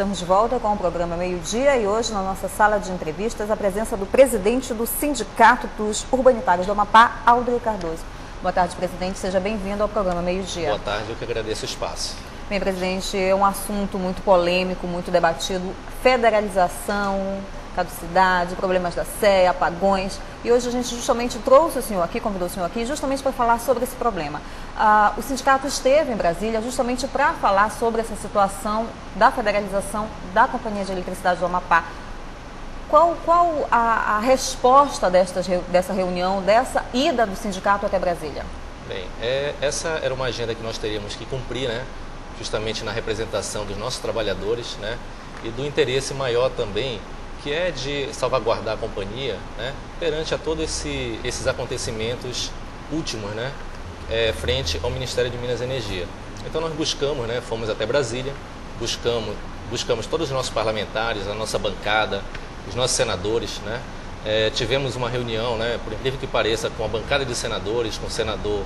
estamos de volta com o programa Meio-Dia e hoje na nossa sala de entrevistas a presença do presidente do Sindicato dos Urbanitários do Amapá, Aldrey Cardoso. Boa tarde, presidente. Seja bem-vindo ao programa Meio-Dia. Boa tarde, eu que agradeço o espaço. Bem, presidente, é um assunto muito polêmico, muito debatido, federalização, caducidade, problemas da SEA, apagões. E hoje a gente justamente trouxe o senhor aqui, convidou o senhor aqui, justamente para falar sobre esse problema. O sindicato esteve em Brasília justamente para falar sobre essa situação da federalização da Companhia de Eletricidade do Amapá. Qual a resposta dessa reunião, dessa ida do sindicato até Brasília? Bem, essa era uma agenda que nós teríamos que cumprir, né? Justamente na representação dos nossos trabalhadores, né? E do interesse maior também, que é de salvaguardar a companhia, né? Perante a todos esses acontecimentos últimos, né? Frente ao Ministério de Minas e Energia. Então nós buscamos, né? Fomos até Brasília, buscamos todos os nossos parlamentares, a nossa bancada, os nossos senadores, né? Tivemos uma reunião, né? Por incrível que pareça, com a bancada de senadores, com o senador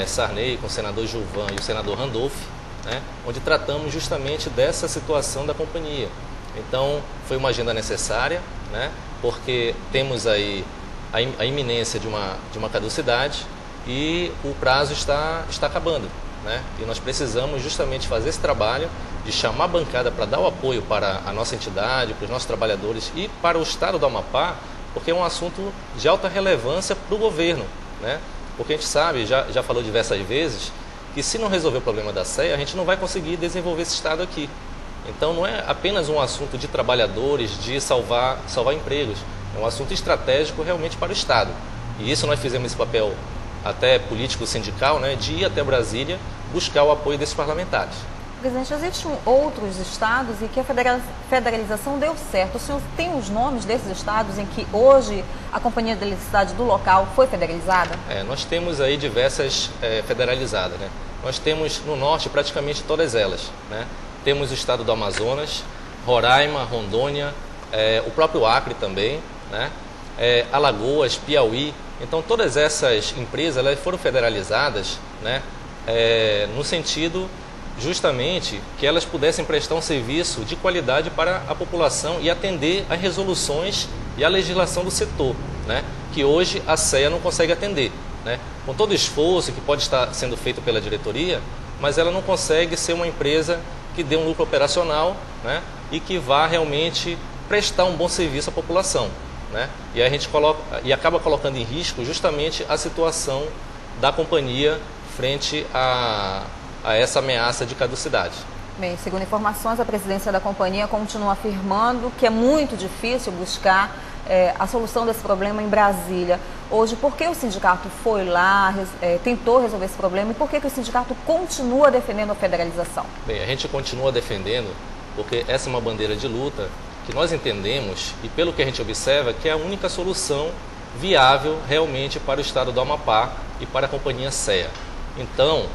Sarney, com o senador Gilvan e o senador Randolph, né? Onde tratamos justamente dessa situação da companhia. Então, foi uma agenda necessária, né? Porque temos aí a iminência de uma caducidade e o prazo está acabando, né? E nós precisamos justamente fazer esse trabalho de chamar a bancada para dar o apoio para a nossa entidade, para os nossos trabalhadores e para o estado do Amapá, porque é um assunto de alta relevância para o governo, né? Porque a gente sabe, já falou diversas vezes, que se não resolver o problema da SEA, a gente não vai conseguir desenvolver esse estado aqui. Então não é apenas um assunto de trabalhadores, de salvar empregos, é um assunto estratégico realmente para o estado. E isso nós fizemos esse papel até político-sindical, né, de ir até Brasília buscar o apoio desses parlamentares. Presidente, existem outros estados em que a federalização deu certo. O senhor tem os nomes desses estados em que hoje a Companhia de Eletricidade do local foi federalizada? Nós temos aí diversas federalizadas, né? Nós temos no norte praticamente todas elas, né? Temos o estado do Amazonas, Roraima, Rondônia, o próprio Acre também, né? Alagoas, Piauí. Então todas essas empresas elas foram federalizadas, né? No sentido justamente que elas pudessem prestar um serviço de qualidade para a população e atender às resoluções e à legislação do setor, né? Que hoje a SEA não consegue atender, né? Com todo o esforço que pode estar sendo feito pela diretoria, mas ela não consegue ser uma empresa que dê um lucro operacional, né? E que vá realmente prestar um bom serviço à população, né? E a gente acaba colocando em risco justamente a situação da companhia frente a essa ameaça de caducidade. Bem, segundo informações, a presidência da companhia continua afirmando que é muito difícil buscar a solução desse problema em Brasília. Hoje, por que o sindicato foi lá, tentou resolver esse problema e por que o sindicato continua defendendo a federalização? Bem, a gente continua defendendo porque essa é uma bandeira de luta que nós entendemos e pelo que a gente observa que é a única solução viável realmente para o estado do Amapá e para a companhia SEA. Então,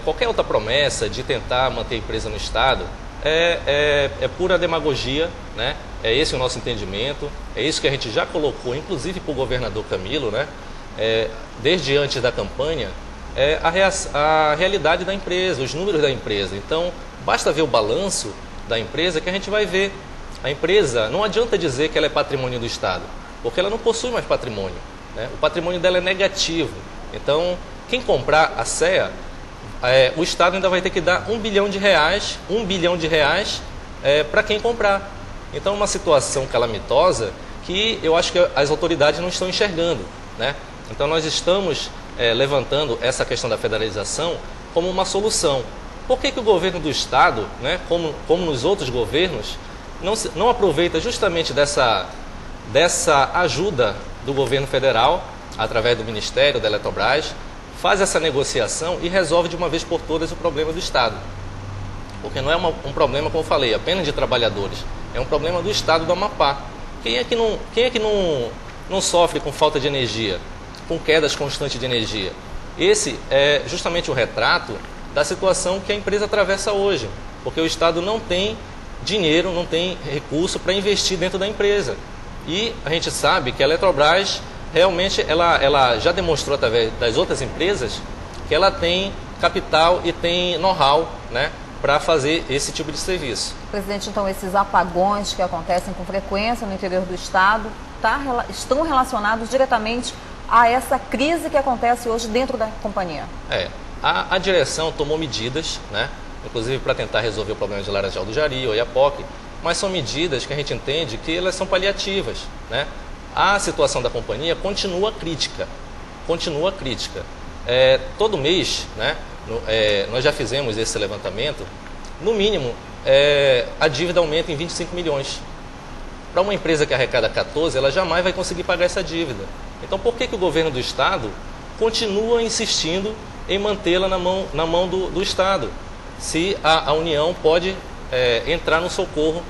qualquer outra promessa de tentar manter a empresa no estado é pura demagogia, né? É esse o nosso entendimento, é isso que a gente já colocou, inclusive para o governador Camilo, né? Desde antes da campanha, a realidade da empresa, os números da empresa. Então, basta ver o balanço da empresa que a gente vai ver. A empresa, não adianta dizer que ela é patrimônio do estado, porque ela não possui mais patrimônio, né? O patrimônio dela é negativo. Então, quem comprar a SEA, o Estado ainda vai ter que dar R$1 bilhão, para quem comprar. Então é uma situação calamitosa que eu acho que as autoridades não estão enxergando, né? Então nós estamos levantando essa questão da federalização como uma solução. Por que o governo do Estado, né, como nos outros governos, não aproveita justamente dessa ajuda do governo federal, através do Ministério, da Eletrobras, faz essa negociação e resolve de uma vez por todas o problema do Estado? Porque não é um problema, como eu falei, apenas de trabalhadores, é um problema do Estado do Amapá. Quem é que não sofre com falta de energia, com quedas constantes de energia? Esse é justamente o retrato da situação que a empresa atravessa hoje, porque o Estado não tem dinheiro, não tem recurso para investir dentro da empresa. E a gente sabe que a Eletrobras realmente ela já demonstrou através das outras empresas que ela tem capital e tem know-how, né, para fazer esse tipo de serviço. Presidente, então esses apagões que acontecem com frequência no interior do estado estão relacionados diretamente a essa crise que acontece hoje dentro da companhia? A direção tomou medidas, né, inclusive para tentar resolver o problema de Laranjal do Jari, Oiapoque, mas são medidas que a gente entende que elas são paliativas, né? A situação da companhia continua crítica. Todo mês, né, nós já fizemos esse levantamento, no mínimo a dívida aumenta em 25 milhões. Para uma empresa que arrecada 14, ela jamais vai conseguir pagar essa dívida. Então por que o governo do estado continua insistindo em mantê-la na mão do estado, se a União pode entrar no socorro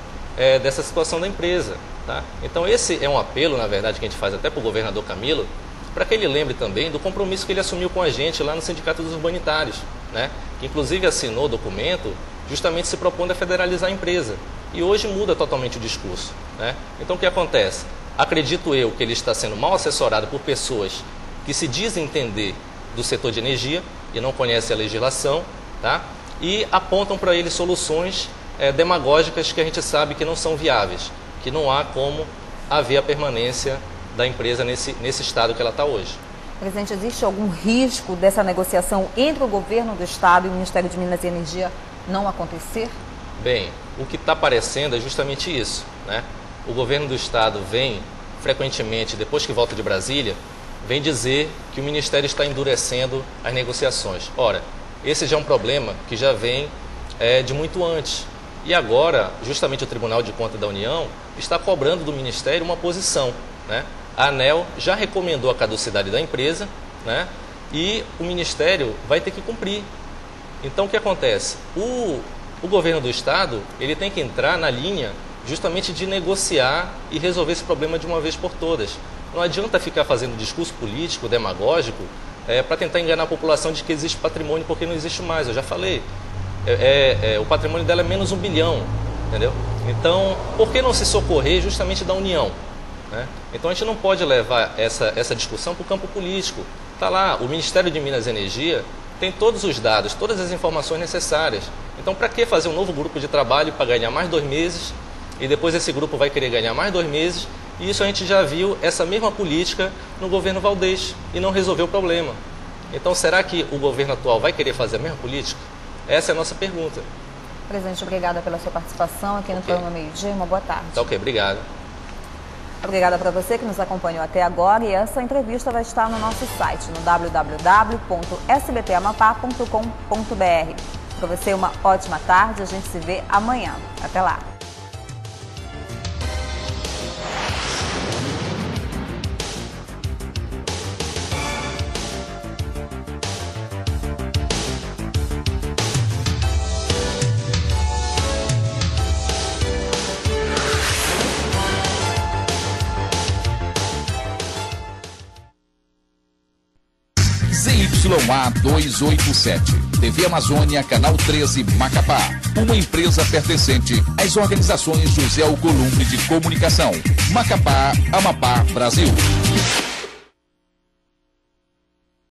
dessa situação da empresa? Tá? Então esse é um apelo, na verdade, que a gente faz até para o governador Camilo, para que ele lembre também do compromisso que ele assumiu com a gente lá no Sindicato dos Urbanitários, né? Que inclusive assinou o documento justamente se propondo a federalizar a empresa. E hoje muda totalmente o discurso, né? Então o que acontece? Acredito eu que ele está sendo mal assessorado por pessoas que se dizem entender do setor de energia e não conhecem a legislação, tá? E apontam para ele soluções demagógicas que a gente sabe que não são viáveis, que não há como haver a permanência da empresa nesse estado que ela está hoje. Presidente, existe algum risco dessa negociação entre o governo do estado e o Ministério de Minas e Energia não acontecer? Bem, o que está aparecendo é justamente isso, né? O governo do estado vem frequentemente, depois que volta de Brasília, vem dizer que o Ministério está endurecendo as negociações. Ora, esse já é um problema que já vem de muito antes. E agora, justamente o Tribunal de Contas da União está cobrando do Ministério uma posição, né? A ANEEL já recomendou a caducidade da empresa, né? E o Ministério vai ter que cumprir. Então o que acontece? O governo do estado ele tem que entrar na linha justamente de negociar e resolver esse problema de uma vez por todas. Não adianta ficar fazendo discurso político, demagógico, para tentar enganar a população de que existe patrimônio, porque não existe mais, eu já falei. O patrimônio dela é menos 1 bilhão, entendeu? Então, por que não se socorrer justamente da União? Né? Então a gente não pode levar essa discussão para o campo político. Está lá, o Ministério de Minas e Energia tem todos os dados, todas as informações necessárias. Então para que fazer um novo grupo de trabalho para ganhar mais 2 meses e depois esse grupo vai querer ganhar mais 2 meses? E isso a gente já viu essa mesma política no governo Valdez e não resolveu o problema. Então será que o governo atual vai querer fazer a mesma política? Essa é a nossa pergunta. Presidente, obrigada pela sua participação aqui no programa Meio-Dia. Uma boa tarde. Tá ok, obrigado. Obrigada para você que nos acompanhou até agora e essa entrevista vai estar no nosso site, no www.sbtamapá.com.br. Para você uma ótima tarde, a gente se vê amanhã. Até lá. ZYA 287, TV Amazônia, Canal 13, Macapá. Uma empresa pertencente às organizações José Alcolumbre de Comunicação. Macapá, Amapá, Brasil.